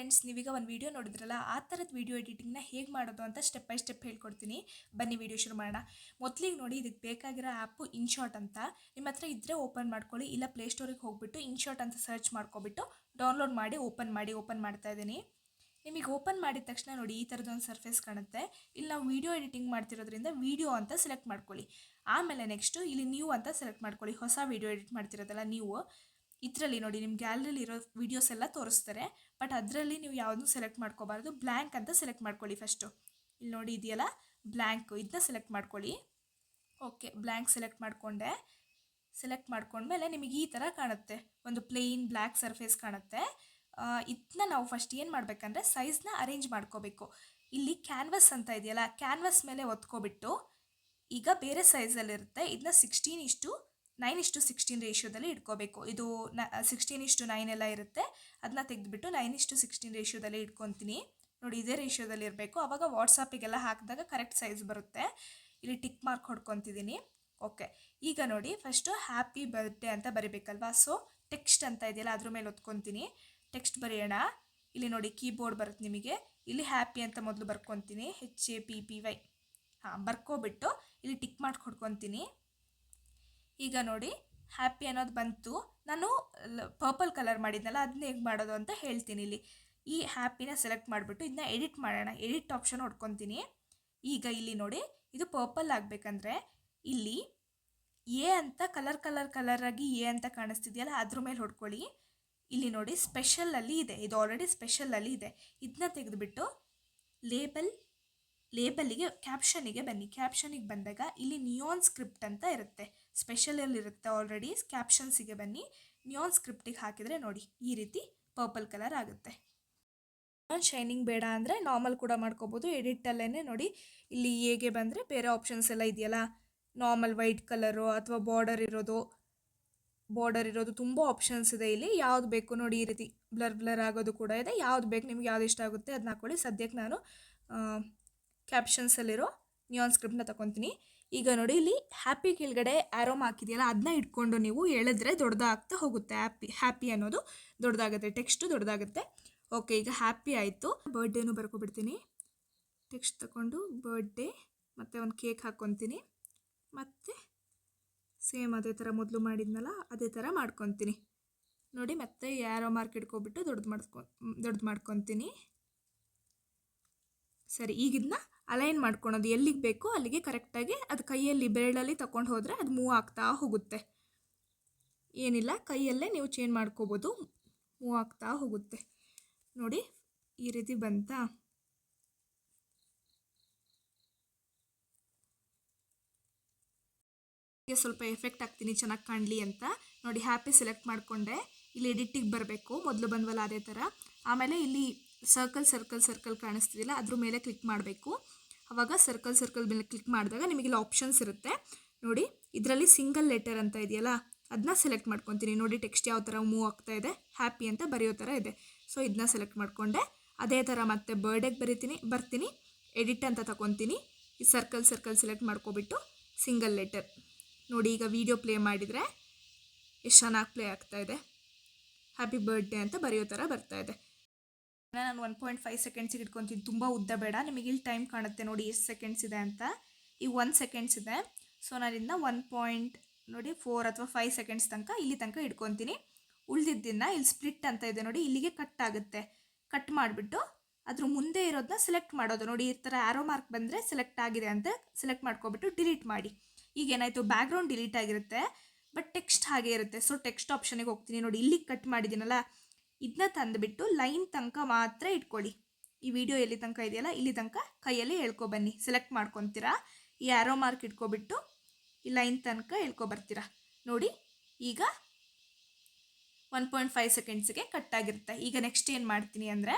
Friends, ನೀವೀಗ ಒಂದು video ನೋಡಿದ್ರಲ್ಲ, ಆ ಥರದ ವಿಡಿಯೋ ಎಡಿಟಿಂಗ್ನ ಹೇಗೆ ಮಾಡೋದು ಅಂತ ಸ್ಟೆಪ್ ಬೈ ಸ್ಟೆಪ್ ಹೇಳ್ಕೊಡ್ತೀನಿ. ಬನ್ನಿ ವಿಡಿಯೋ ಶುರು ಮಾಡೋಣ. ಮೊದಲಿಗೆ ನೋಡಿ, ಇದಕ್ಕೆ ಬೇಕಾಗಿರೋ ಆ್ಯಪು ಇನ್ಶಾಟ್ ಅಂತ. ನಿಮ್ಮ ಹತ್ರ ಇದ್ದರೆ ಓಪನ್ ಮಾಡ್ಕೊಳ್ಳಿ, ಇಲ್ಲ ಪ್ಲೇಸ್ಟೋರಿಗೆ ಹೋಗ್ಬಿಟ್ಟು ಇನ್ಶಾಟ್ ಅಂತ ಸರ್ಚ್ ಮಾಡ್ಕೊಬಿಟ್ಟು ಡೌನ್ಲೋಡ್ ಮಾಡಿ ಓಪನ್ ಮಾಡ್ತಾ ಇದ್ದೀನಿ. ನಿಮಗೆ ಓಪನ್ ಮಾಡಿದ ತಕ್ಷಣ ನೋಡಿ, ಈ ಥರದೊಂದು ಸರ್ಫೇಸ್ ಕಾಣುತ್ತೆ. ಇಲ್ಲಿ ನಾವು ವೀಡಿಯೋ ಎಡಿಟಿಂಗ್ ಮಾಡ್ತಿರೋದ್ರಿಂದ ವೀಡಿಯೋ ಅಂತ ಸೆಲೆಕ್ಟ್ ಮಾಡ್ಕೊಳ್ಳಿ. ಆಮೇಲೆ ನೆಕ್ಸ್ಟು ಇಲ್ಲಿ ನ್ಯೂ ಅಂತ ಸೆಲೆಕ್ಟ್ ಮಾಡ್ಕೊಳ್ಳಿ. ಹೊಸ ವೀಡಿಯೋ ಎಡಿಟ್ ಮಾಡ್ತಿರೋದಲ್ಲ ನೀವು. ಇದರಲ್ಲಿ ನೋಡಿ, ನಿಮ್ಮ ಗ್ಯಾಲರಿಲಿ ಇರೋ ವೀಡಿಯೋಸ್ ಎಲ್ಲ ತೋರಿಸ್ತಾರೆ. ಬಟ್ ಅದರಲ್ಲಿ ನೀವು ಯಾವುದೂ ಸೆಲೆಕ್ಟ್ ಮಾಡ್ಕೋಬಾರ್ದು. ಬ್ಲ್ಯಾಂಕ್ ಅಂತ ಸೆಲೆಕ್ಟ್ ಮಾಡ್ಕೊಳ್ಳಿ ಫಸ್ಟು. ಇಲ್ಲಿ ನೋಡಿ ಇದೆಯಲ್ಲ ಬ್ಲ್ಯಾಂಕು, ಇದನ್ನ ಸೆಲೆಕ್ಟ್ ಮಾಡ್ಕೊಳ್ಳಿ. ಓಕೆ, ಬ್ಲ್ಯಾಂಕ್ ಸೆಲೆಕ್ಟ್ ಮಾಡಿಕೊಂಡೆ. ಸೆಲೆಕ್ಟ್ ಮಾಡ್ಕೊಂಡ್ಮೇಲೆ ನಿಮಗೆ ಈ ಥರ ಕಾಣುತ್ತೆ, ಒಂದು ಪ್ಲೇನ್ ಬ್ಲ್ಯಾಕ್ ಸರ್ಫೇಸ್ ಕಾಣುತ್ತೆ. ಇದನ್ನ ನಾವು ಫಸ್ಟ್ ಏನು ಮಾಡಬೇಕಂದ್ರೆ ಸೈಜ್ನ ಅರೇಂಜ್ ಮಾಡ್ಕೋಬೇಕು. ಇಲ್ಲಿ ಕ್ಯಾನ್ವಸ್ ಅಂತ ಇದೆಯಲ್ಲ, ಕ್ಯಾನ್ವಸ್ ಮೇಲೆ ಒತ್ಕೊಬಿಟ್ಟು ಈಗ ಬೇರೆ ಸೈಜಲ್ಲಿರುತ್ತೆ, ಇದನ್ನ 16:9:16 ರೇಷಿಯೋದಲ್ಲಿ ಇಟ್ಕೋಬೇಕು. ಇದು 16:9 ಎಲ್ಲ ಇರುತ್ತೆ, ಅದನ್ನ ತೆಗೆದುಬಿಟ್ಟು 9:16 ರೇಷಿಯೋದಲ್ಲಿ ಇಟ್ಕೊತೀನಿ. ನೋಡಿ, ಇದೇ ರೇಷಿಯೋದಲ್ಲಿ ಇರಬೇಕು. ಆವಾಗ ವಾಟ್ಸಪ್ಪಿಗೆಲ್ಲ ಹಾಕಿದಾಗ ಕರೆಕ್ಟ್ ಸೈಜ್ ಬರುತ್ತೆ. ಇಲ್ಲಿ ಟಿಕ್ ಮಾರ್ಕ್ ಹೊಡ್ಕೊತಿದ್ದೀನಿ. ಓಕೆ, ಈಗ ನೋಡಿ ಫಸ್ಟು ಹ್ಯಾಪಿ ಬರ್ತ್ಡೇ ಅಂತ ಬರಿಬೇಕಲ್ವಾ. ಸೊ ಟೆಕ್ಸ್ಟ್ ಅಂತ ಇದೆಯಲ್ಲ, ಅದ್ರ ಮೇಲೆ ಒತ್ಕೊತೀನಿ. ಟೆಕ್ಸ್ಟ್ ಬರೆಯೋಣ. ಇಲ್ಲಿ ನೋಡಿ ಕೀಬೋರ್ಡ್ ಬರುತ್ತೆ ನಿಮಗೆ. ಇಲ್ಲಿ ಹ್ಯಾಪಿ ಅಂತ ಮೊದಲು ಬರ್ಕೊತೀನಿ, HAPPY. ಬರ್ಕೊಬಿಟ್ಟು ಇಲ್ಲಿ ಟಿಕ್ ಮಾರ್ಕ್ ಹೊಡ್ಕೊತೀನಿ. ಈಗ ನೋಡಿ ಹ್ಯಾಪಿ ಅನ್ನೋದು ಬಂತು. ನಾನು ಪರ್ಪಲ್ ಕಲರ್ ಮಾಡಿದ್ನಲ್ಲ, ಅದನ್ನ ಹೇಗೆ ಮಾಡೋದು ಅಂತ ಹೇಳ್ತೀನಿ. ಇಲ್ಲಿ ಈ ಹ್ಯಾಪಿನ ಸೆಲೆಕ್ಟ್ ಮಾಡಿಬಿಟ್ಟು ಇದನ್ನ ಎಡಿಟ್ ಮಾಡೋಣ. ಎಡಿಟ್ ಆಪ್ಷನ್ ಹೊಡ್ಕೊತೀನಿ. ಈಗ ಇಲ್ಲಿ ನೋಡಿ, ಇದು ಪರ್ಪಲ್ ಆಗಬೇಕಂದ್ರೆ ಇಲ್ಲಿ ಎ ಅಂತ ಕಲರ್ ಆಗಿ ಎ ಅಂತ ಕಾಣಿಸ್ತಿದೆಯಲ್ಲ, ಅದ್ರ ಮೇಲೆ ಹೊಡ್ಕೊಳ್ಳಿ. ಇಲ್ಲಿ ನೋಡಿ ಸ್ಪೆಷಲಲ್ಲಿ ಇದೆ, ಇದು ಆಲ್ರೆಡಿ ಸ್ಪೆಷಲಲ್ಲಿ ಇದೆ. ಇದನ್ನ ತೆಗೆದುಬಿಟ್ಟು ಲೇಬಲಿಗೆ ಕ್ಯಾಪ್ಷನಿಗೆ ಬನ್ನಿ. ಕ್ಯಾಪ್ಷನಿಗೆ ಬಂದಾಗ ಇಲ್ಲಿ ನಿಯಾನ್ ಸ್ಕ್ರಿಪ್ಟ್ ಅಂತ ಇರುತ್ತೆ, ಸ್ಪೆಷಲಲ್ಲಿ ಇರುತ್ತೆ ಆಲ್ರೆಡಿ. ಕ್ಯಾಪ್ಷನ್ಸಿಗೆ ಬನ್ನಿ. ನಿಯಾನ್ ಸ್ಕ್ರಿಪ್ಟಿಗೆ ಹಾಕಿದರೆ ನೋಡಿ ಈ ರೀತಿ ಪರ್ಪಲ್ ಕಲರ್ ಆಗುತ್ತೆ. ಶೈನಿಂಗ್ ಬೇಡ ಅಂದರೆ ನಾರ್ಮಲ್ ಕೂಡ ಮಾಡ್ಕೋಬೋದು. ಎಡಿಟಲ್ಲೇ ನೋಡಿ, ಇಲ್ಲಿ ಹೇಗೆ ಬಂದರೆ ಬೇರೆ ಆಪ್ಷನ್ಸ್ ಎಲ್ಲ ಇದೆಯಲ್ಲ, ನಾರ್ಮಲ್ ವೈಟ್ ಕಲರು ಅಥವಾ ಬಾರ್ಡರ್ ಇರೋದು ತುಂಬ ಆಪ್ಷನ್ಸ್ ಇದೆ. ಇಲ್ಲಿ ಯಾವ್ದು ಬೇಕು ನೋಡಿ, ಈ ರೀತಿ ಬ್ಲರ್ ಆಗೋದು ಕೂಡ ಇದೆ. ಯಾವ್ದು ಬೇಕು ನಿಮ್ಗೆ, ಯಾವ್ದು ಇಷ್ಟ ಆಗುತ್ತೆ ಅದನ್ನ ಹಾಕ್ಕೊಳ್ಳಿ. ಸದ್ಯಕ್ಕೆ ನಾನು ಕ್ಯಾಪ್ಷನ್ಸಲ್ಲಿರೋ ನಿಯಾನ್ ಸ್ಕ್ರಿಪ್ಟ್ನ ತಗೊತೀನಿ. ಈಗ ನೋಡಿ, ಇಲ್ಲಿ ಹ್ಯಾಪಿ ಕೆಳಗಡೆ ಆ್ಯರೋಮ್ ಹಾಕಿದೆಯಲ್ಲ, ಅದನ್ನ ಇಟ್ಕೊಂಡು ನೀವು ಎಳೆದ್ರೆ ದೊಡ್ಡದಾಗ್ತಾ ಹೋಗುತ್ತೆ. ಹ್ಯಾಪಿ ಅನ್ನೋದು ದೊಡ್ಡದಾಗುತ್ತೆ, ಟೆಕ್ಸ್ಟು ದೊಡ್ಡದಾಗುತ್ತೆ. ಓಕೆ, ಈಗ ಹ್ಯಾಪಿ ಆಯಿತು. ಬರ್ಡೇನೂ ಬರ್ಕೊಬಿಡ್ತೀನಿ. ಟೆಕ್ಸ್ಟ್ ತಗೊಂಡು ಬರ್ಡೇ ಮತ್ತು ಒಂದು ಕೇಕ್ ಹಾಕ್ಕೊತೀನಿ. ಮತ್ತು ಸೇಮ್ ಅದೇ ಥರ ಮೊದಲು ಮಾಡಿದ್ನಲ್ಲ, ಅದೇ ಥರ ಮಾಡ್ಕೊತೀನಿ. ನೋಡಿ, ಮತ್ತೆ ಯಾರೋ ಮಾರ್ಕ್ ಇಟ್ಕೊಬಿಟ್ಟು ದೊಡ್ಡದು ಮಾಡ್ಕೊತೀನಿ. ಸರಿ, ಈಗ ಇದನ್ನ ಅಲೈನ್ ಮಾಡ್ಕೊಳೋದು, ಎಲ್ಲಿಗೆ ಬೇಕೋ ಅಲ್ಲಿಗೆ ಕರೆಕ್ಟಾಗಿ ಅದು ಕೈಯಲ್ಲಿ ಬೆರಳಲ್ಲಿ ತಗೊಂಡು ಹೋದರೆ ಅದು ಮೂವ್ ಆಗ್ತಾ ಹೋಗುತ್ತೆ. ಏನಿಲ್ಲ, ಕೈಯಲ್ಲೇ ನೀವು ಚೇಂಜ್ ಮಾಡ್ಕೋಬೋದು, ಮೂವ್ ಆಗ್ತಾ ಹೋಗುತ್ತೆ. ನೋಡಿ ಈ ರೀತಿ ಬಂತಾ. ಸ್ವಲ್ಪ ಎಫೆಕ್ಟ್ ಹಾಕ್ತೀನಿ ಚೆನ್ನಾಗಿ ಕಾಣಲಿ ಅಂತ. ನೋಡಿ, ಹ್ಯಾಪಿ ಸೆಲೆಕ್ಟ್ ಮಾಡಿಕೊಂಡೆ. ಇಲ್ಲಿ ಎಡಿಟಿಗೆ ಬರಬೇಕು, ಮೊದಲು ಬಂದ್ವಲ್ಲ ಅದೇ ಥರ. ಆಮೇಲೆ ಇಲ್ಲಿ ಸರ್ಕಲ್ ಕಾಣಿಸ್ತಿದಿಲ್ಲ, ಅದ್ರ ಮೇಲೆ ಕ್ಲಿಕ್ ಮಾಡಬೇಕು. ಆವಾಗ ಸರ್ಕಲ್ ಮೇಲೆ ಕ್ಲಿಕ್ ಮಾಡಿದಾಗ ನಿಮಗೆ ಇಲ್ಲಿ ಆಪ್ಷನ್ಸ್ ಇರುತ್ತೆ ನೋಡಿ. ಇದರಲ್ಲಿ ಸಿಂಗಲ್ ಲೆಟರ್ ಅಂತ ಇದೆಯಲ್ಲ, ಅದನ್ನ ಸೆಲೆಕ್ಟ್ ಮಾಡ್ಕೊತೀನಿ. ನೋಡಿ ಟೆಕ್ಸ್ಟ್ ಯಾವ ಥರ ಮೂವ್ ಆಗ್ತಾ ಇದೆ, ಹ್ಯಾಪಿ ಅಂತ ಬರೆಯೋ ಥರ ಇದೆ. ಸೊ ಇದನ್ನ ಸೆಲೆಕ್ಟ್ ಮಾಡಿಕೊಂಡೆ. ಅದೇ ಥರ ಮತ್ತೆ ಬರ್ಡೇಗೆ ಬರ್ತೀನಿ. ಎಡಿಟ್ ಅಂತ ತಗೊತೀನಿ. ಈ ಸರ್ಕಲ್ ಸೆಲೆಕ್ಟ್ ಮಾಡ್ಕೊಬಿಟ್ಟು ಸಿಂಗಲ್ ಲೆಟರ್. ನೋಡಿ, ಈಗ ವಿಡಿಯೋ ಪ್ಲೇ ಮಾಡಿದರೆ ಎಷ್ಟು ಚೆನ್ನಾಗಿ ಪ್ಲೇ ಆಗ್ತಾ ಇದೆ. ಹ್ಯಾಪಿ ಬರ್ಡೇ ಅಂತ ಬರೆಯೋ ಥರ ಬರ್ತಾ ಇದೆ. ನಾನು 1.5 ಸೆಕೆಂಡ್ಸಿಗೆ ಇಟ್ಕೊತೀನಿ, ತುಂಬ ಉದ್ದ ಬೇಡ. ನಿಮಗೆ ಇಲ್ಲಿ ಟೈಮ್ ಕಾಣುತ್ತೆ ನೋಡಿ ಎಷ್ಟು ಸೆಕೆಂಡ್ಸ್ ಇದೆ ಅಂತ. ಈಗ 1 ಸೆಕೆಂಡ್ಸ್ ಇದೆ. ಸೊ ನಾನಿಂದ 1.4 ಅಥವಾ 5 ಸೆಕೆಂಡ್ಸ್ ಇಲ್ಲಿ ತನಕ ಇಟ್ಕೊತೀನಿ. ಉಳಿದಿದ್ದನ್ನು ಇಲ್ಲಿ ಸ್ಪ್ಲಿಟ್ ಅಂತ ಇದೆ ನೋಡಿ, ಇಲ್ಲಿಗೆ ಕಟ್ ಆಗುತ್ತೆ. ಕಟ್ ಮಾಡಿಬಿಟ್ಟು ಅದ್ರ ಮುಂದೆ ಇರೋದನ್ನ ಸೆಲೆಕ್ಟ್ ಮಾಡೋದು. ನೋಡಿ, ಈ ಥರ ಆ್ಯರೋ ಮಾರ್ಕ್ ಬಂದರೆ ಸೆಲೆಕ್ಟ್ ಆಗಿದೆ ಅಂತ ಸೆಲೆಕ್ಟ್ ಮಾಡ್ಕೊಬಿಟ್ಟು ಡಿಲೀಟ್ ಮಾಡಿ. ಈಗ ಏನಾಯಿತು, ಬ್ಯಾಕ್ಗ್ರೌಂಡ್ ಡಿಲೀಟ್ ಆಗಿರುತ್ತೆ, ಬಟ್ ಟೆಕ್ಸ್ಟ್ ಹಾಗೆ ಇರುತ್ತೆ. ಸೊ ಟೆಕ್ಸ್ಟ್ ಆಪ್ಷನಿಗೆ ಹೋಗ್ತೀನಿ. ನೋಡಿ, ಇಲ್ಲಿಗೆ ಕಟ್ ಮಾಡಿದ್ದೀನಲ್ಲ, ಇದನ್ನ ತಂದುಬಿಟ್ಟು ಲೈನ್ ತನಕ ಮಾತ್ರ ಇಟ್ಕೊಳ್ಳಿ. ಈ ವಿಡಿಯೋ ಎಲ್ಲಿ ತನಕ ಇದೆಯಲ್ಲ, ಇಲ್ಲಿ ತನಕ ಕೈಯಲ್ಲಿ ಹೇಳ್ಕೊಬನ್ನಿ. ಸೆಲೆಕ್ಟ್ ಮಾಡ್ಕೊತೀರಾ, ಈ ಆ್ಯರೋ ಮಾರ್ಕ್ ಇಟ್ಕೊಬಿಟ್ಟು ಈ ಲೈನ್ ತನಕ ಹೇಳ್ಕೊಬರ್ತೀರಾ. ನೋಡಿ, ಈಗ 1.5 ಸೆಕೆಂಡ್ಸಿಗೆ ಕಟ್ ಆಗಿರುತ್ತೆ. ಈಗ ನೆಕ್ಸ್ಟ್ ಏನು ಮಾಡ್ತೀನಿ ಅಂದರೆ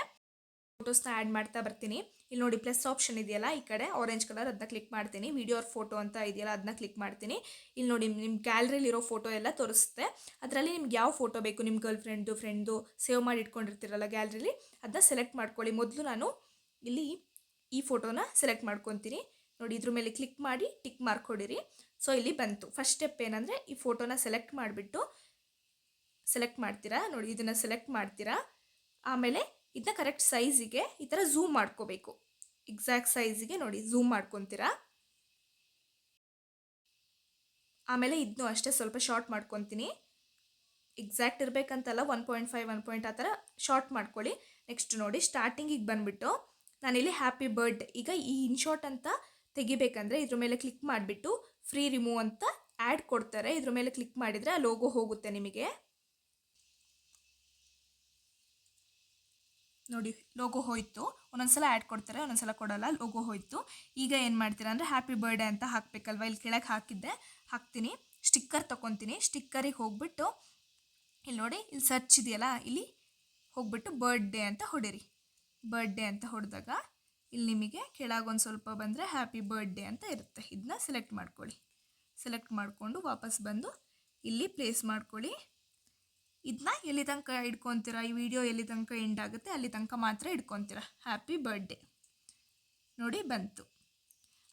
ಫೋಟೋಸ್ನ ಆ್ಯಡ್ ಮಾಡ್ತಾ ಬರ್ತೀನಿ. ಇಲ್ಲಿ ನೋಡಿ ಪ್ಲಸ್ ಆಪ್ಷನ್ ಇದೆಯಲ್ಲ ಈ ಕಡೆ ಆರೆಂಜ್ ಕಲರ್, ಅದನ್ನ ಕ್ಲಿಕ್ ಮಾಡ್ತೀನಿ. ವಿಡಿಯೋ ಫೋಟೋ ಅಂತ ಇದೆಯಲ್ಲ, ಅದನ್ನ ಕ್ಲಿಕ್ ಮಾಡ್ತೀನಿ. ಇಲ್ಲಿ ನೋಡಿ ನಿಮ್ಮ ಗ್ಯಾಲರಿಲಿರೋ ಫೋಟೋ ಎಲ್ಲ ತೋರಿಸುತ್ತೆ. ಅದರಲ್ಲಿ ನಿಮ್ಗೆ ಯಾವ ಫೋಟೋ ಬೇಕು, ನಿಮ್ಮ ಗರ್ಲ್ ಫ್ರೆಂಡು ಸೇವ್ ಮಾಡಿ ಇಟ್ಕೊಂಡಿರ್ತೀರಲ್ಲ ಗ್ಯಾಲರಿಲಿ, ಅದನ್ನ ಸೆಲೆಕ್ಟ್ ಮಾಡ್ಕೊಳ್ಳಿ. ಮೊದಲು ನಾನು ಇಲ್ಲಿ ಈ ಫೋಟೋನ ಸೆಲೆಕ್ಟ್ ಮಾಡ್ಕೊತೀನಿ. ನೋಡಿ, ಇದ್ರ ಮೇಲೆ ಕ್ಲಿಕ್ ಮಾಡಿ ಟಿಕ್ ಮಾರ್ಕ್ ಹೊಡಿರಿ. ಸೊ ಇಲ್ಲಿ ಬಂತು. ಫಸ್ಟ್ ಸ್ಟೆಪ್ ಏನಂದರೆ ಈ ಫೋಟೋನ ಸೆಲೆಕ್ಟ್ ಮಾಡ್ತೀರಾ. ನೋಡಿ, ಇದನ್ನು ಸೆಲೆಕ್ಟ್ ಮಾಡ್ತೀರಾ. ಆಮೇಲೆ ಇದನ್ನ ಕರೆಕ್ಟ್ ಸೈಜಿಗೆ ಈ ಥರ ಝೂಮ್ ಮಾಡ್ಕೋಬೇಕು. ಎಕ್ಸಾಕ್ಟ್ ಸೈಜಿಗೆ ನೋಡಿ ಝೂಮ್ ಮಾಡ್ಕೊತೀರಾ. ಆಮೇಲೆ ಇದನ್ನು ಅಷ್ಟೇ ಸ್ವಲ್ಪ ಶಾರ್ಟ್ ಮಾಡ್ಕೊತೀನಿ. ಎಕ್ಸಾಕ್ಟ್ ಇರಬೇಕಂತಲ್ಲ, 1.5 1 ಆ ಥರ ಶಾರ್ಟ್ ಮಾಡ್ಕೊಳ್ಳಿ. ನೆಕ್ಸ್ಟ್ ನೋಡಿ ಸ್ಟಾರ್ಟಿಂಗಿಗೆ ಬಂದುಬಿಟ್ಟು ನಾನಿಲ್ಲಿ ಹ್ಯಾಪಿ ಬರ್ಡೇ, ಈಗ ಈ ಇನ್ಶಾರ್ಟ್ ಅಂತ ತೆಗಿಬೇಕಂದ್ರೆ ಇದ್ರ ಮೇಲೆ ಕ್ಲಿಕ್ ಮಾಡಿಬಿಟ್ಟು ಫ್ರೀ ರಿಮೂವ್ ಅಂತ ಆ್ಯಡ್ ಕೊಡ್ತಾರೆ. ಇದ್ರ ಮೇಲೆ ಕ್ಲಿಕ್ ಮಾಡಿದರೆ ಆ ಲೋಗೋ ಹೋಗುತ್ತೆ ನಿಮಗೆ. ನೋಡಿ ಲೋಗೋ ಹೋಯಿತು. ಒಂದೊಂದ್ಸಲ ಆ್ಯಡ್ ಕೊಡ್ತಾರೆ, ಒಂದೊಂದ್ಸಲ ಕೊಡಲ್ಲ, ಲೋಗೋ ಹೋಯಿತು. ಈಗ ಏನು ಮಾಡ್ತೀರಾ ಅಂದರೆ ಹ್ಯಾಪಿ ಬರ್ಡೇ ಅಂತ ಹಾಕಬೇಕಲ್ವ, ಇಲ್ಲಿ ಕೆಳಗೆ ಹಾಕ್ತೀನಿ. ಸ್ಟಿಕ್ಕರ್ ತೊಗೊತೀನಿ. ಸ್ಟಿಕ್ಕರಿಗೆ ಹೋಗ್ಬಿಟ್ಟು ಇಲ್ಲಿ ನೋಡಿ, ಇಲ್ಲಿ ಸರ್ಚ್ ಇದೆಯಲ್ಲ, ಇಲ್ಲಿ ಹೋಗ್ಬಿಟ್ಟು ಬರ್ಡೇ ಅಂತ ಹೊಡಿರಿ. ಬರ್ಡೇ ಅಂತ ಹೊಡೆದಾಗ ಇಲ್ಲಿ ನಿಮಗೆ ಕೆಳಗೊಂದು ಸ್ವಲ್ಪ ಬಂದರೆ ಹ್ಯಾಪಿ ಬರ್ಡೇ ಅಂತ ಇರುತ್ತೆ. ಇದನ್ನ ಸೆಲೆಕ್ಟ್ ಮಾಡ್ಕೊಳ್ಳಿ. ಸೆಲೆಕ್ಟ್ ಮಾಡಿಕೊಂಡು ವಾಪಸ್ ಬಂದು ಇಲ್ಲಿ ಪ್ಲೇಸ್ ಮಾಡ್ಕೊಳ್ಳಿ. ಇದನ್ನ ಎಲ್ಲಿ ತನಕ ಇಟ್ಕೊತೀರಾ, ಈ ವಿಡಿಯೋ ಎಲ್ಲಿ ತನಕ ಎಂಡ್ ಆಗುತ್ತೆ ಅಲ್ಲಿ ತನಕ ಮಾತ್ರ ಇಟ್ಕೊತೀರಾ. ಹ್ಯಾಪಿ ಬರ್ಡೇ ನೋಡಿ ಬಂತು.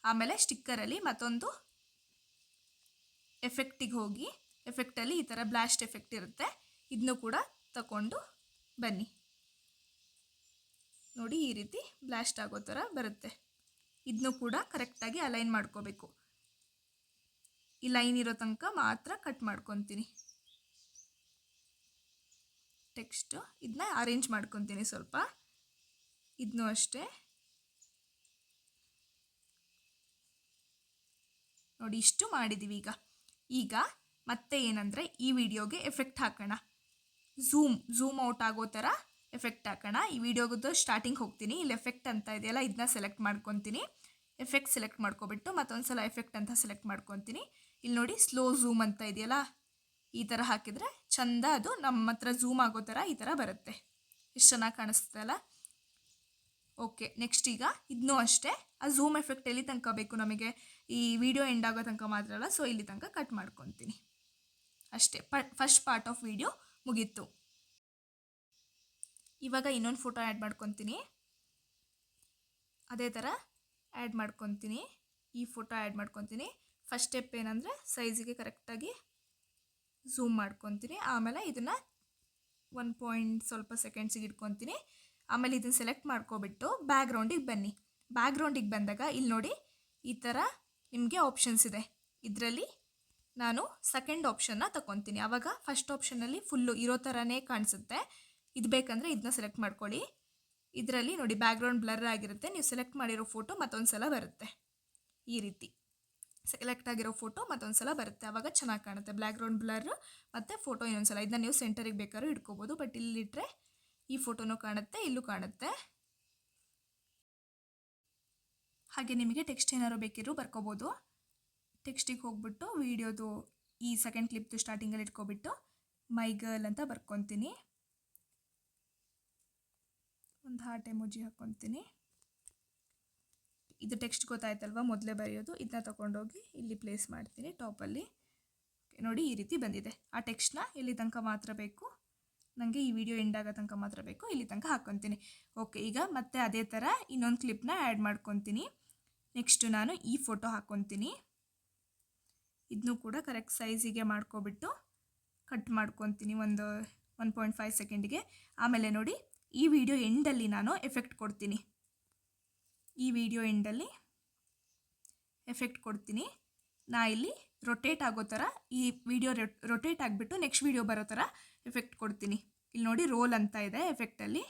ಆಮೇಲೆ ಸ್ಟಿಕ್ಕರಲ್ಲಿ ಮತ್ತೊಂದು ಎಫೆಕ್ಟಿಗೆ ಹೋಗಿ, ಎಫೆಕ್ಟಲ್ಲಿ ಈ ಥರ ಬ್ಲಾಸ್ಟ್ ಎಫೆಕ್ಟ್ ಇರುತ್ತೆ, ಇದನ್ನು ಕೂಡ ತಗೊಂಡು ಬನ್ನಿ. ನೋಡಿ ಈ ರೀತಿ ಬ್ಲಾಸ್ಟ್ ಆಗೋ ಥರ ಬರುತ್ತೆ. ಇದನ್ನು ಕೂಡ ಕರೆಕ್ಟಾಗಿ ಅಲೈನ್ ಮಾಡ್ಕೋಬೇಕು. ಈ ಲೈನ್ ಇರೋ ತನಕ ಮಾತ್ರ ಕಟ್ ಮಾಡ್ಕೊತೀನಿ. ಟೆಕ್ಸ್ಟು ಇದನ್ನ ಅರೇಂಜ್ ಮಾಡ್ಕೊತೀನಿ ಸ್ವಲ್ಪ. ಇದನ್ನು ಅಷ್ಟೇ ನೋಡಿ ಇಷ್ಟು ಮಾಡಿದ್ದೀವಿ. ಈಗ ಮತ್ತೆ ಏನಂದರೆ ಈ ವಿಡಿಯೋಗೆ ಎಫೆಕ್ಟ್ ಹಾಕೋಣ. ಝೂಮ್ ಔಟ್ ಆಗೋ ಥರ ಎಫೆಕ್ಟ್ ಹಾಕೋಣ. ಈ ವಿಡಿಯೋಗದ್ದು ಸ್ಟಾರ್ಟಿಂಗ್ ಹೋಗ್ತೀನಿ. ಇಲ್ಲಿ ಎಫೆಕ್ಟ್ ಅಂತ ಇದೆಯಲ್ಲ, ಇದನ್ನ ಸೆಲೆಕ್ಟ್ ಮಾಡ್ಕೊತೀನಿ. ಎಫೆಕ್ಟ್ ಸೆಲೆಕ್ಟ್ ಮಾಡ್ಕೊಬಿಟ್ಟು ಮತ್ತೊಂದು ಸಲ ಎಫೆಕ್ಟ್ ಅಂತ ಸೆಲೆಕ್ಟ್ ಮಾಡ್ಕೊತೀನಿ. ಇಲ್ಲಿ ನೋಡಿ ಸ್ಲೋ ಝೂಮ್ ಅಂತ ಇದೆಯಲ್ಲ, ಈ ಥರ ಹಾಕಿದರೆ ಚಂದ ಅದು ನಮ್ಮ ಹತ್ರ ಝೂಮ್ ಆಗೋ ಥರ ಈ ಥರ ಬರುತ್ತೆ. ಎಷ್ಟು ಚೆನ್ನಾಗಿ ಕಾಣಿಸ್ತದಲ್ಲ. ಓಕೆ, ನೆಕ್ಸ್ಟ್ ಈಗ ಇದನ್ನೂ ಅಷ್ಟೇ ಆ ಝೂಮ್ ಎಫೆಕ್ಟ್ ಎಲ್ಲಿ ತನಕ ಬೇಕು ನಮಗೆ, ಈ ವಿಡಿಯೋ ಎಂಡ್ ಆಗೋ ತನಕ ಮಾತ್ರ ಅಲ್ಲ, ಸೊ ಇಲ್ಲಿ ತನಕ ಕಟ್ ಮಾಡ್ಕೊತೀನಿ ಅಷ್ಟೇ. ಫಸ್ಟ್ ಪಾರ್ಟ್ ಆಫ್ ವಿಡಿಯೋ ಮುಗೀತು. ಇವಾಗ ಇನ್ನೊಂದು ಫೋಟೋ ಆ್ಯಡ್ ಮಾಡ್ಕೊತೀನಿ. ಅದೇ ಥರ ಆ್ಯಡ್ ಮಾಡ್ಕೊತೀನಿ. ಈ ಫೋಟೋ ಆ್ಯಡ್ ಮಾಡ್ಕೊತೀನಿ. ಫಸ್ಟ್ ಸ್ಟೆಪ್ ಏನಂದರೆ ಸೈಜಿಗೆ ಕರೆಕ್ಟಾಗಿ ಝೂಮ್ ಮಾಡ್ಕೊತೀನಿ. ಆಮೇಲೆ ಇದನ್ನು 1 ಸ್ವಲ್ಪ ಸೆಕೆಂಡ್ಸಿಗೆ ಇಟ್ಕೊತೀನಿ. ಆಮೇಲೆ ಇದನ್ನು ಸೆಲೆಕ್ಟ್ ಮಾಡ್ಕೊಬಿಟ್ಟು ಬ್ಯಾಕ್ಗ್ರೌಂಡಿಗೆ ಬನ್ನಿ. ಬ್ಯಾಕ್ಗ್ರೌಂಡಿಗೆ ಬಂದಾಗ ಇಲ್ಲಿ ನೋಡಿ ಈ ಥರ ನಿಮಗೆ ಆಪ್ಷನ್ಸ್ ಇದೆ. ಇದರಲ್ಲಿ ನಾನು ಸೆಕೆಂಡ್ ಆಪ್ಷನ್ನ ತಗೊತೀನಿ. ಆವಾಗ ಫಸ್ಟ್ ಆಪ್ಷನಲ್ಲಿ ಫುಲ್ಲು ಇರೋ ಥರನೇ ಕಾಣಿಸುತ್ತೆ. ಇದು ಬೇಕಂದರೆ ಇದನ್ನ ಸೆಲೆಕ್ಟ್ ಮಾಡ್ಕೊಳ್ಳಿ. ಇದರಲ್ಲಿ ನೋಡಿ ಬ್ಯಾಕ್ಗ್ರೌಂಡ್ ಬ್ಲರ್ ಆಗಿರುತ್ತೆ. ನೀವು ಸೆಲೆಕ್ಟ್ ಮಾಡಿರೋ ಫೋಟೋ ಮತ್ತೊಂದು ಸಲ ಬರುತ್ತೆ. ಈ ರೀತಿ ಸೆಲೆಕ್ಟ್ ಆಗಿರೋ ಫೋಟೋ ಮತ್ತೊಂದು ಸಲ ಬರುತ್ತೆ. ಆವಾಗ ಚೆನ್ನಾಗಿ ಕಾಣುತ್ತೆ. ಬ್ಯಾಕ್ಗ್ರೌಂಡ್ ಬ್ಲರ್ ಮತ್ತು ಫೋಟೋ ಇನ್ನೊಂದು ಸಲ. ಇದನ್ನ ನೀವು ಸೆಂಟರಿಗೆ ಬೇಕಾದ್ರೂ ಇಟ್ಕೋಬೋದು. ಬಟ್ ಇಲ್ಲಿಟ್ಟರೆ ಈ ಫೋಟೋನೂ ಕಾಣುತ್ತೆ, ಇಲ್ಲೂ ಕಾಣುತ್ತೆ. ಹಾಗೆ ನಿಮಗೆ ಟೆಕ್ಸ್ಟ್ ಏನಾದ್ರು ಬೇಕಿದ್ರು ಬರ್ಕೋಬೋದು. ಟೆಕ್ಸ್ಟಿಗೆ ಹೋಗ್ಬಿಟ್ಟು ವಿಡಿಯೋದು ಈ ಸೆಕೆಂಡ್ ಕ್ಲಿಪ್ದು ಸ್ಟಾರ್ಟಿಂಗಲ್ಲಿ ಇಟ್ಕೊಬಿಟ್ಟು ಮೈ ಗರ್ಲ್ ಅಂತ ಬರ್ಕೊತೀನಿ. ಒಂದು ಹಾರ್ಟ್ ಎಮೋಜಿ ಹಾಕ್ಕೊತೀನಿ. ಇದು ಟೆಕ್ಸ್ಟ್ ಗೊತ್ತಾಯ್ತಲ್ವ, ಮೊದಲೇ ಬರೆಯೋದು. ಇದನ್ನ ತೊಗೊಂಡೋಗಿ ಇಲ್ಲಿ ಪ್ಲೇಸ್ ಮಾಡ್ತೀನಿ ಟಾಪಲ್ಲಿ. ನೋಡಿ ಈ ರೀತಿ ಬಂದಿದೆ. ಆ ಟೆಕ್ಸ್ಟ್ನ ಇಲ್ಲಿ ತನಕ ಮಾತ್ರ ಬೇಕು ನನಗೆ, ಈ ವಿಡಿಯೋ ಎಂಡ್ ಆಗೋ ತನಕ ಮಾತ್ರ ಬೇಕು, ಇಲ್ಲಿ ತನಕ ಹಾಕ್ಕೊತೀನಿ. ಓಕೆ, ಈಗ ಮತ್ತೆ ಅದೇ ಥರ ಇನ್ನೊಂದು ಕ್ಲಿಪ್ನ ಆ್ಯಡ್ ಮಾಡ್ಕೊತೀನಿ. ನೆಕ್ಸ್ಟು ನಾನು ಈ ಫೋಟೋ ಹಾಕ್ಕೊತೀನಿ. ಇದನ್ನು ಕೂಡ ಕರೆಕ್ಟ್ ಸೈಜಿಗೆ ಮಾಡ್ಕೊಬಿಟ್ಟು ಕಟ್ ಮಾಡ್ಕೊತೀನಿ 1.5 ಸೆಕೆಂಡಿಗೆ. ಆಮೇಲೆ ನೋಡಿ ಈ ವಿಡಿಯೋ ಎಂಡಲ್ಲಿ ನಾನು ಎಫೆಕ್ಟ್ ಕೊಡ್ತೀನಿ. ಈ ವಿಡಿಯೋ ಎಂಡಲ್ಲಿ ಎಫೆಕ್ಟ್ ಕೊಡ್ತೀನಿ. ನಾ ಇಲ್ಲಿ ರೊಟೇಟ್ ಆಗೋ ಥರ ಈ ವಿಡಿಯೋ ರೊಟೇಟ್ ಆಗಿಬಿಟ್ಟು ನೆಕ್ಸ್ಟ್ ವಿಡಿಯೋ ಬರೋ ಥರ ಎಫೆಕ್ಟ್ ಕೊಡ್ತೀನಿ. ಇಲ್ಲಿ ನೋಡಿ ರೋಲ್ ಅಂತ ಇದೆ ಎಫೆಕ್ಟಲ್ಲಿ,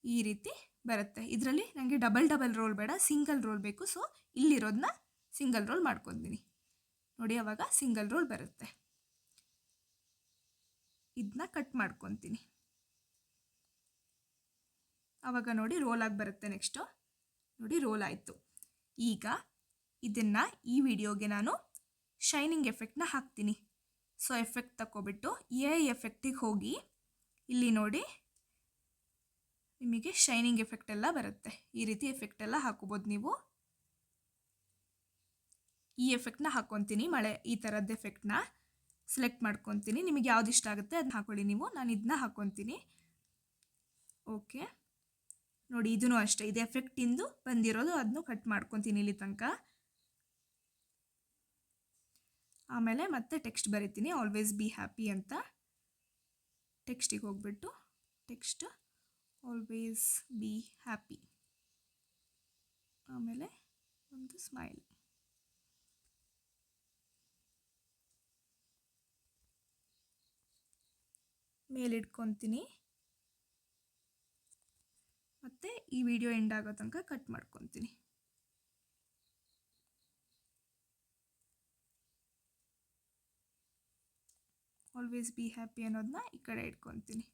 ಈ ರೀತಿ ಬರುತ್ತೆ. ಇದರಲ್ಲಿ ನನಗೆ ಡಬಲ್ ರೋಲ್ ಬೇಡ, ಸಿಂಗಲ್ ರೋಲ್ ಬೇಕು. ಸೊ ಇಲ್ಲಿರೋದನ್ನ ಸಿಂಗಲ್ ರೋಲ್ ಮಾಡ್ಕೊತೀನಿ. ನೋಡಿ ಆವಾಗ ಸಿಂಗಲ್ ರೋಲ್ ಬರುತ್ತೆ. ಇದನ್ನ ಕಟ್ ಮಾಡ್ಕೊತೀನಿ. ಆವಾಗ ನೋಡಿ ರೋಲ್ ಆಗಿ ಬರುತ್ತೆ. ನೆಕ್ಸ್ಟು ನೋಡಿ ರೋಲ್ ಆಯಿತು. ಈಗ ಇದನ್ನು ಈ ವಿಡಿಯೋಗೆ ನಾನು ಶೈನಿಂಗ್ ಎಫೆಕ್ಟ್ನ ಹಾಕ್ತೀನಿ. ಸೊ ಎಫೆಕ್ಟ್ ತಗೊಬಿಟ್ಟು ಎಫೆಕ್ಟಿಗೆ ಹೋಗಿ ಇಲ್ಲಿ ನೋಡಿ ನಿಮಗೆ ಶೈನಿಂಗ್ ಎಫೆಕ್ಟ್ ಎಲ್ಲ ಬರುತ್ತೆ. ಈ ರೀತಿ ಎಫೆಕ್ಟ್ ಎಲ್ಲ ಹಾಕೋಬೋದು ನೀವು. ಈ ಎಫೆಕ್ಟ್ನ ಹಾಕ್ಕೊತೀನಿ, ಮಳೆ ಈ ಥರದ್ದು ಎಫೆಕ್ಟ್ನ ಸೆಲೆಕ್ಟ್ ಮಾಡ್ಕೊತೀನಿ. ನಿಮಗೆ ಯಾವ್ದು ಇಷ್ಟ ಆಗುತ್ತೆ ಅದನ್ನ ಹಾಕೊಳ್ಳಿ ನೀವು. ನಾನು ಇದನ್ನ ಹಾಕ್ಕೊತೀನಿ. ಓಕೆ, ನೋಡಿ ಇದೂ ಅಷ್ಟೇ, ಇದು ಎಫೆಕ್ಟಿಂದು ಬಂದಿರೋದು, ಅದನ್ನು ಕಟ್ ಮಾಡ್ಕೊತೀನಿ ಇಲ್ಲಿ ತನಕ. ಆಮೇಲೆ ಮತ್ತೆ ಟೆಕ್ಸ್ಟ್ ಬರಿತೀನಿ, ಆಲ್ವೇಸ್ ಬಿ ಹ್ಯಾಪಿ ಅಂತ. ಟೆಕ್ಸ್ಟಿಗೆ ಹೋಗ್ಬಿಟ್ಟು ಟೆಕ್ಸ್ಟ್ ಆಲ್ವೇಸ್ ಬಿ ಹ್ಯಾಪಿ, ಆಮೇಲೆ ಒಂದು ಸ್ಮೈಲ್. ಮೇಲಿಡ್ಕೊತೀನಿ ಮತ್ತು ಈ ವಿಡಿಯೋ ಎಂಡ್ ಆಗೋ ತನಕ ಕಟ್ ಮಾಡ್ಕೊತೀನಿ. ಆಲ್ವೇಸ್ ಬಿ ಹ್ಯಾಪಿ ಅನ್ನೋದನ್ನ ಈ ಕಡೆ ಇಟ್ಕೊತೀನಿ.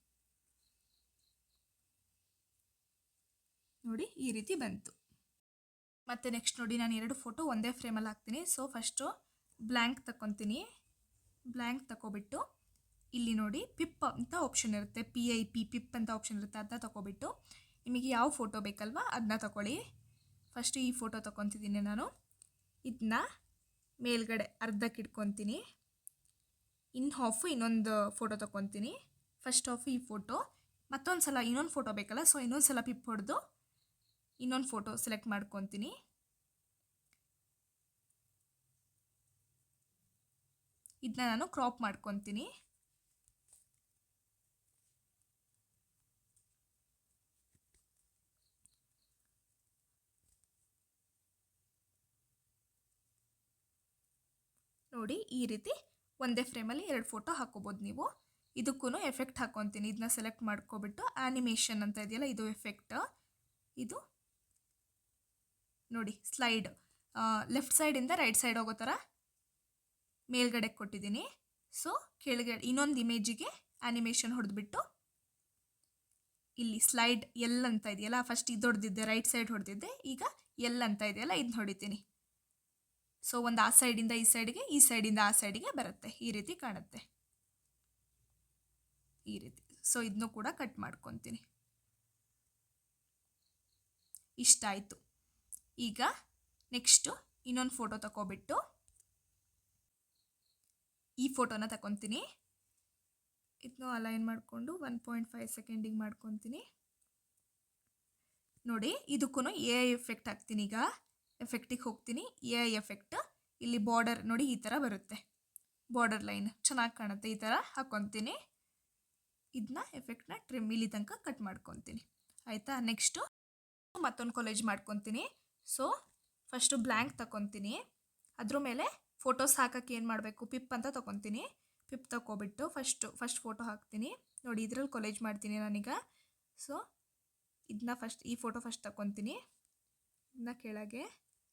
ನೋಡಿ ಈ ರೀತಿ ಬಂತು. ಮತ್ತು ನೆಕ್ಸ್ಟ್ ನೋಡಿ ನಾನು 2 ಫೋಟೋ ಒಂದೇ ಫ್ರೇಮಲ್ಲಿ ಹಾಕ್ತೀನಿ. ಸೊ ಫಸ್ಟು ಬ್ಲ್ಯಾಂಕ್ ತಗೊತೀನಿ. ಬ್ಲ್ಯಾಂಕ್ ತಗೊಬಿಟ್ಟು ಇಲ್ಲಿ ನೋಡಿ ಪಿಪ್ ಅಂತ ಆಪ್ಷನ್ ಇರುತ್ತೆ, PIP ಪಿಪ್ ಅಂತ ಆಪ್ಷನ್ ಇರುತ್ತೆ, ಅದನ್ನ ತಗೊಬಿಟ್ಟು ನಿಮಗೆ ಯಾವ ಫೋಟೋ ಬೇಕಲ್ವಾ ಅದನ್ನ ತಗೊಳ್ಳಿ. ಫಸ್ಟು ಈ ಫೋಟೋ ತಗೊತಿದ್ದೀನಿ ನಾನು. ಇದನ್ನ ಮೇಲ್ಗಡೆ ಅರ್ಧಕ್ಕೆ ಇಟ್ಕೊತೀನಿ. ಹಾಫು ಇನ್ನೊಂದು ಫೋಟೋ ತಗೊತೀನಿ. ಫಸ್ಟ್ ಹಾಫು ಈ ಫೋಟೋ, ಮತ್ತೊಂದು ಸಲ ಇನ್ನೊಂದು ಫೋಟೋ ಬೇಕಲ್ಲ, ಸೊ ಇನ್ನೊಂದು ಸಲ ಪಿಪ್ ಹೊಡೆದು ಇನ್ನೊಂದು ಫೋಟೋ ಸೆಲೆಕ್ಟ್ ಮಾಡ್ಕೊತೀನಿ. ಇದನ್ನ ನಾನು ಕ್ರಾಪ್ ಮಾಡ್ಕೊತೀನಿ. ನೋಡಿ ಈ ರೀತಿ ಒಂದೇ ಫ್ರೇಮಲ್ಲಿ 2 ಫೋಟೋ ಹಾಕೋಬೋದು ನೀವು. ಇದಕ್ಕೂ ಎಫೆಕ್ಟ್ ಹಾಕೊತೀನಿ. ಇದನ್ನ ಸೆಲೆಕ್ಟ್ ಮಾಡ್ಕೊಬಿಟ್ಟು ಆ್ಯನಿಮೇಷನ್ ಅಂತ ಇದೆಯಲ್ಲ, ಇದು ಎಫೆಕ್ಟ್. ಇದು ನೋಡಿ ಸ್ಲೈಡ್, ಲೆಫ್ಟ್ ಸೈಡಿಂದ ರೈಟ್ ಸೈಡ್ ಹೋಗೋ ಥರ ಮೇಲ್ಗಡೆ ಕೊಟ್ಟಿದ್ದೀನಿ. ಸೊ ಕೆಳಗಡೆ ಇನ್ನೊಂದು ಇಮೇಜಿಗೆ ಆ್ಯನಿಮೇಷನ್ ಹೊಡೆದ್ಬಿಟ್ಟು ಇಲ್ಲಿ ಸ್ಲೈಡ್ ಎಲ್ ಅಂತ ಇದೆಯಲ್ಲ, ಫಸ್ಟ್ ಇದು ಹೊಡೆದಿದ್ದೆ, ರೈಟ್ ಸೈಡ್ ಹೊಡೆದಿದ್ದೆ, ಈಗ ಎಲ್ ಅಂತ ಇದೆಯಲ್ಲ ಇದನ್ನ ಹೊಡಿತೀನಿ. ಸೊ ಒಂದು ಆ ಸೈಡಿಂದ ಈ ಸೈಡ್ಗೆ, ಈ ಸೈಡಿಂದ ಆ ಸೈಡಿಗೆ ಬರುತ್ತೆ. ಈ ರೀತಿ ಕಾಣುತ್ತೆ, ಈ ರೀತಿ. ಸೊ ಇದನ್ನು ಕೂಡ ಕಟ್ ಮಾಡ್ಕೊತೀನಿ. ಇಷ್ಟ ಆಯಿತು. ಈಗ ನೆಕ್ಸ್ಟು ಇನ್ನೊಂದು ಫೋಟೋ ತಗೊಬಿಟ್ಟು ಈ ಫೋಟೋನ ತಗೊತೀನಿ. ಇದನ್ನು ಅಲೈನ್ ಮಾಡಿಕೊಂಡು 1.5 ಸೆಕೆಂಡಿಗೆ ಮಾಡ್ಕೊತೀನಿ. ನೋಡಿ ಇದಕ್ಕೂ AI ಎಫೆಕ್ಟ್ ಹಾಕ್ತೀನಿ. ಈಗ ಎಫೆಕ್ಟಿಗೆ ಹೋಗ್ತೀನಿ. AI ಎಫೆಕ್ಟ್, ಇಲ್ಲಿ ಬಾರ್ಡರ್ ನೋಡಿ ಈ ಥರ ಬರುತ್ತೆ, ಬಾರ್ಡರ್ ಲೈನ್ ಚೆನ್ನಾಗಿ ಕಾಣುತ್ತೆ. ಈ ಥರ ಹಾಕ್ಕೊತೀನಿ. ಇದನ್ನ ಎಫೆಕ್ಟ್ನ ಟ್ರಿಮ್ ಇಲ್ಲಿ ತನಕ ಕಟ್ ಮಾಡ್ಕೊತೀನಿ. ಆಯಿತಾ? ನೆಕ್ಸ್ಟು ಮತ್ತೊಂದು ಕೊಲೇಜ್ ಮಾಡ್ಕೊತೀನಿ. ಸೊ ಫಸ್ಟು ಬ್ಲ್ಯಾಂಕ್ ತಗೊತೀನಿ. ಅದ್ರ ಮೇಲೆ ಫೋಟೋಸ್ ಹಾಕೋಕ್ಕೆ ಏನು ಮಾಡಬೇಕು, ಪಿಪ್ ಅಂತ ತಗೊತೀನಿ. ಪಿಪ್ ತಗೊಬಿಟ್ಟು ಫಸ್ಟ್ ಫೋಟೋ ಹಾಕ್ತೀನಿ. ನೋಡಿ ಇದರಲ್ಲಿ ಕೊಲೇಜ್ ಮಾಡ್ತೀನಿ ನಾನೀಗ. ಸೊ ಇದನ್ನ ಫಸ್ಟ್ ಈ ಫೋಟೋ ಫಸ್ಟ್ ತಗೊತೀನಿ. ಇದನ್ನ ಕೆಳಗೆ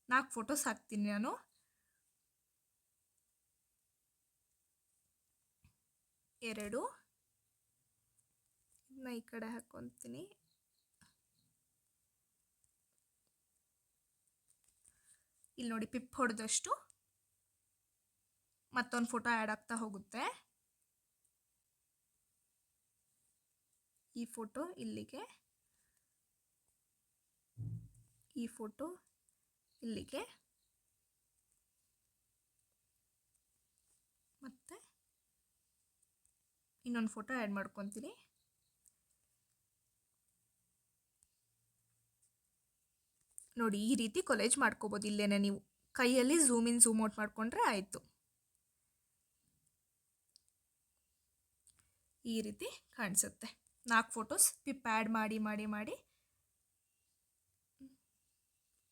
4 ಫೋಟೋಸ್ ಹಾಕ್ತೀನಿ ನಾನು. ಎರಡು ಇದನ್ನ ಈ ಕಡೆ ಹಾಕ್ಕೊತೀನಿ. ಇಲ್ಲಿ ನೋಡಿ ಪಿಪ್ ಹೊಡೆದಷ್ಟು ಮತ್ತೊಂದು ಫೋಟೋ ಆ್ಯಡ್ ಆಗ್ತಾ ಹೋಗುತ್ತೆ. ಈ ಫೋಟೋ ಇಲ್ಲಿಗೆ, ಈ ಫೋಟೋ ಇಲ್ಲಿಗೆ, ಮತ್ತು ಇನ್ನೊಂದು ಫೋಟೋ ಆ್ಯಡ್ ಮಾಡ್ಕೊತೀನಿ. ನೋಡಿ ಈ ರೀತಿ ಕೊಲೇಜ್ ಮಾಡ್ಕೋಬೋದು. ಇಲ್ಲೇನೆ ನೀವು ಕೈಯಲ್ಲಿ ಝೂಮ್ ಇನ್ ಝೂಮ್ ಔಟ್ ಮಾಡಿಕೊಂಡ್ರೆ ಆಯಿತು. ಈ ರೀತಿ ಕಾಣಿಸುತ್ತೆ. 4 ಫೋಟೋಸ್ ಪಿಪ್ ಆ್ಯಡ್ ಮಾಡಿ ಮಾಡಿ ಮಾಡಿ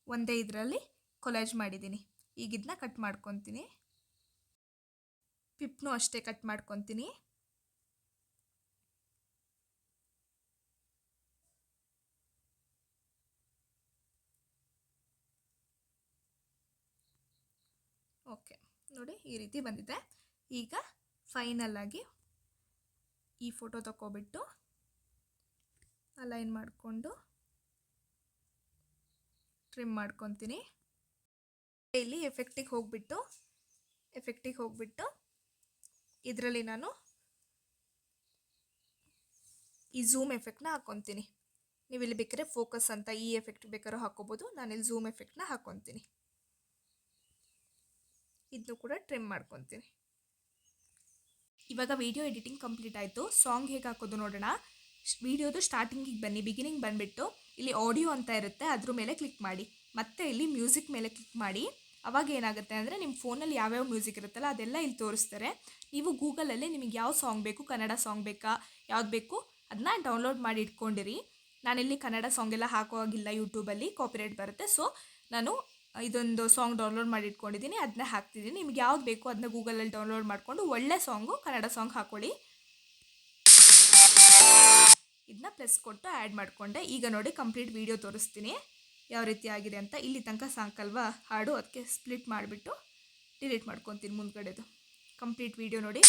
ಒಂದೇ ಇದರಲ್ಲಿ ಕೊಲೇಜ್ ಮಾಡಿದ್ದೀನಿ. ಈಗ ಇದನ್ನ ಕಟ್ ಮಾಡ್ಕೊತೀನಿ. ಪಿಪ್ನೂ ಅಷ್ಟೇ ಕಟ್ ಮಾಡ್ಕೊತೀನಿ. ಓಕೆ ನೋಡಿ ಈ ರೀತಿ ಬಂದಿದೆ. ಈಗ ಫೈನಲ್ ಆಗಿ ಈ ಫೋಟೋ ತಗೊಬಿಟ್ಟು ಅಲೈನ್ ಮಾಡಿಕೊಂಡು ಟ್ರಿಮ್ ಮಾಡ್ಕೊತೀನಿ. ಇಲ್ಲಿ ಎಫೆಕ್ಟಿಗೆ ಹೋಗ್ಬಿಟ್ಟು ಇದರಲ್ಲಿ ನಾನು ಈ ಝೂಮ್ ಎಫೆಕ್ಟ್ನ ಹಾಕ್ಕೊತೀನಿ. ನೀವು ಇಲ್ಲಿ ಬೇಕಾದ್ರೆ ಫೋಕಸ್ ಅಂತ ಈ ಎಫೆಕ್ಟ್ ಬೇಕಾದ್ರೂ ಹಾಕ್ಕೋಬೋದು. ನಾನಿಲ್ಲಿ ಝೂಮ್ ಎಫೆಕ್ಟ್ನ ಹಾಕ್ಕೊತೀನಿ. ಇದನ್ನು ಕೂಡ ಟ್ರಿಮ್ ಮಾಡ್ಕೊತೀನಿ. ಇವಾಗ ವಿಡಿಯೋ ಎಡಿಟಿಂಗ್ ಕಂಪ್ಲೀಟ್ ಆಯಿತು. ಸಾಂಗ್ ಹೇಗೆ ಹಾಕೋದು ನೋಡೋಣ. ವಿಡಿಯೋದು ಸ್ಟಾರ್ಟಿಂಗಿಗೆ ಬನ್ನಿ. ಬಿಗಿನಿಂಗ್ ಬಂದುಬಿಟ್ಟು ಇಲ್ಲಿ ಆಡಿಯೋ ಅಂತ ಇರುತ್ತೆ, ಅದ್ರ ಮೇಲೆ ಕ್ಲಿಕ್ ಮಾಡಿ. ಮತ್ತೆ ಇಲ್ಲಿ ಮ್ಯೂಸಿಕ್ ಮೇಲೆ ಕ್ಲಿಕ್ ಮಾಡಿ. ಅವಾಗ ಏನಾಗುತ್ತೆ ಅಂದರೆ ನಿಮ್ಮ ಫೋನಲ್ಲಿ ಯಾವ್ಯಾವ ಮ್ಯೂಸಿಕ್ ಇರುತ್ತಲ್ಲ ಅದೆಲ್ಲ ಇಲ್ಲಿ ತೋರಿಸ್ತಾರೆ. ನೀವು ಗೂಗಲಲ್ಲಿ ನಿಮಗೆ ಯಾವ ಸಾಂಗ್ ಬೇಕು, ಕನ್ನಡ ಸಾಂಗ್ ಬೇಕಾ, ಯಾವ್ದು ಬೇಕು ಅದನ್ನ ಡೌನ್ಲೋಡ್ ಮಾಡಿ ಇಟ್ಕೊಂಡಿರಿ. ನಾನಿಲ್ಲಿ ಕನ್ನಡ ಸಾಂಗ್ ಎಲ್ಲ ಹಾಕೋ ಹಾಗಿಲ್ಲ, ಯೂಟ್ಯೂಬಲ್ಲಿ ಕಾಪಿರೈಟ್ ಬರುತ್ತೆ. ಸೊ ನಾನು ಇದೊಂದು ಸಾಂಗ್ ಡೌನ್ಲೋಡ್ ಮಾಡಿ ಇಟ್ಕೊಂಡಿದ್ದೀನಿ, ಅದನ್ನ ಹಾಕ್ತಿದ್ದೀನಿ. ನಿಮ್ಗೆ ಯಾವ್ದು ಬೇಕು ಅದನ್ನ ಗೂಗಲಲ್ಲಿ ಡೌನ್ಲೋಡ್ ಮಾಡಿಕೊಂಡು ಒಳ್ಳೆ ಸಾಂಗು ಕನ್ನಡ ಸಾಂಗ್ ಹಾಕ್ಕೊಳ್ಳಿ. ಇದನ್ನ ಪ್ಲಸ್ ಕೊಟ್ಟು ಆ್ಯಡ್ ಮಾಡಿಕೊಂಡೆ. ಈಗ ನೋಡಿ ಕಂಪ್ಲೀಟ್ ವೀಡಿಯೋ ತೋರಿಸ್ತೀನಿ ಯಾವ ರೀತಿ ಆಗಿದೆ ಅಂತ. ಇಲ್ಲಿ ತನಕ ಸಾಕಲ್ವಾ ಹಾಡು, ಅದಕ್ಕೆ ಸ್ಪ್ಲಿಟ್ ಮಾಡಿಬಿಟ್ಟು ಡಿಲೀಟ್ ಮಾಡ್ಕೊತೀನಿ ಮುಂದ್ಗಡೆದು. ಕಂಪ್ಲೀಟ್ ವೀಡಿಯೋ ನೋಡಿ.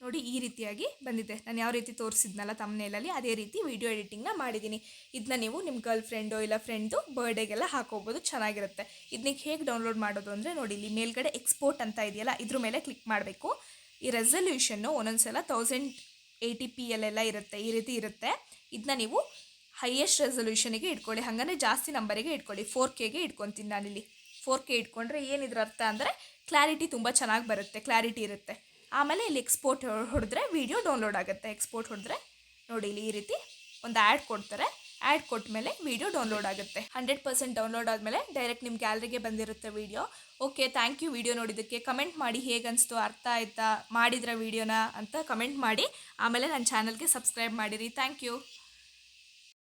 ನೋಡಿ ಈ ರೀತಿಯಾಗಿ ಬಂದಿದೆ. ನಾನು ಯಾವ ರೀತಿ ತೋರಿಸಿದ್ನಲ್ಲ ತಮ್ನೇಲಲ್ಲಿ ಅದೇ ರೀತಿ ವಿಡಿಯೋ ಎಡಿಟಿಂಗ್ನ ಮಾಡಿದ್ದೀನಿ. ಇದನ್ನ ನೀವು ನಿಮ್ಮ ಗರ್ಲ್ ಫ್ರೆಂಡೋ ಇಲ್ಲ ಫ್ರೆಂಡು ಬರ್ಡೇಗೆಲ್ಲ ಹಾಕೋಬೋದು, ಚೆನ್ನಾಗಿರುತ್ತೆ. ಇದನ್ನ ಹೇಗೆ ಡೌನ್ಲೋಡ್ ಮಾಡೋದು ಅಂದರೆ ನೋಡಿ, ಇಲ್ಲಿ ಮೇಲ್ಗಡೆ ಎಕ್ಸ್ಪೋರ್ಟ್ ಅಂತ ಇದೆಯಲ್ಲ ಇದ್ರ ಮೇಲೆ ಕ್ಲಿಕ್ ಮಾಡಬೇಕು. ಈ ರೆಸಲ್ಯೂಷನ್ನು ಒಂದೊಂದು ಸಲ 1080p ಅಲ್ಲೆಲ್ಲ ಇರುತ್ತೆ, ಈ ರೀತಿ ಇರುತ್ತೆ. ಇದನ್ನ ನೀವು ಹೈಯೆಸ್ಟ್ ರೆಸಲ್ಯೂಷನಿಗೆ ಇಟ್ಕೊಳ್ಳಿ, ಹಾಗಂದರೆ ಜಾಸ್ತಿ ನಂಬರಿಗೆ ಇಟ್ಕೊಳ್ಳಿ. 4Kಗೆ ಇಟ್ಕೊತೀನಿ ನಾನಿಲ್ಲಿ. 4K ಇಟ್ಕೊಂಡ್ರೆ ಏನಿದ್ರ ಅರ್ಥ ಅಂದರೆ ಕ್ಲಾರಿಟಿ ತುಂಬ ಚೆನ್ನಾಗಿ ಬರುತ್ತೆ, ಕ್ಲಾರಿಟಿ ಇರುತ್ತೆ. ಆಮೇಲೆ ಇಲ್ಲಿ ಎಕ್ಸ್ಪೋರ್ಟ್ ಹೊಡೆದ್ರೆ ವೀಡಿಯೋ ಡೌನ್ಲೋಡ್ ಆಗುತ್ತೆ. ಎಕ್ಸ್ಪೋರ್ಟ್ ಹೊಡೆದ್ರೆ ನೋಡಿ ಇಲ್ಲಿ ಈ ರೀತಿ ಒಂದು ಆ್ಯಡ್ ಕೊಡ್ತಾರೆ. ಆ್ಯಡ್ ಕೊಟ್ಟ ಮೇಲೆ ವೀಡಿಯೋ ಡೌನ್ಲೋಡ್ ಆಗುತ್ತೆ. 100% ಡೌನ್ಲೋಡ್ ಆದಮೇಲೆ ಡೈರೆಕ್ಟ್ ನಿಮ್ಮ ಗ್ಯಾಲರಿಗೆ ಬಂದಿರುತ್ತೆ video. Okay, thank you video ನೋಡಿದ್ದಕ್ಕೆ. ಕಮೆಂಟ್ ಮಾಡಿ ಹೇಗನ್ನಿಸ್ತು, ಅರ್ಥ ಆಯ್ತಾ, ಮಾಡಿದ್ರ ವೀಡಿಯೋನ ಅಂತ ಕಮೆಂಟ್ ಮಾಡಿ. ಆಮೇಲೆ ನನ್ನ ಚಾನಲ್ಗೆ ಸಬ್ಸ್ಕ್ರೈಬ್ ಮಾಡಿರಿ. Thank you.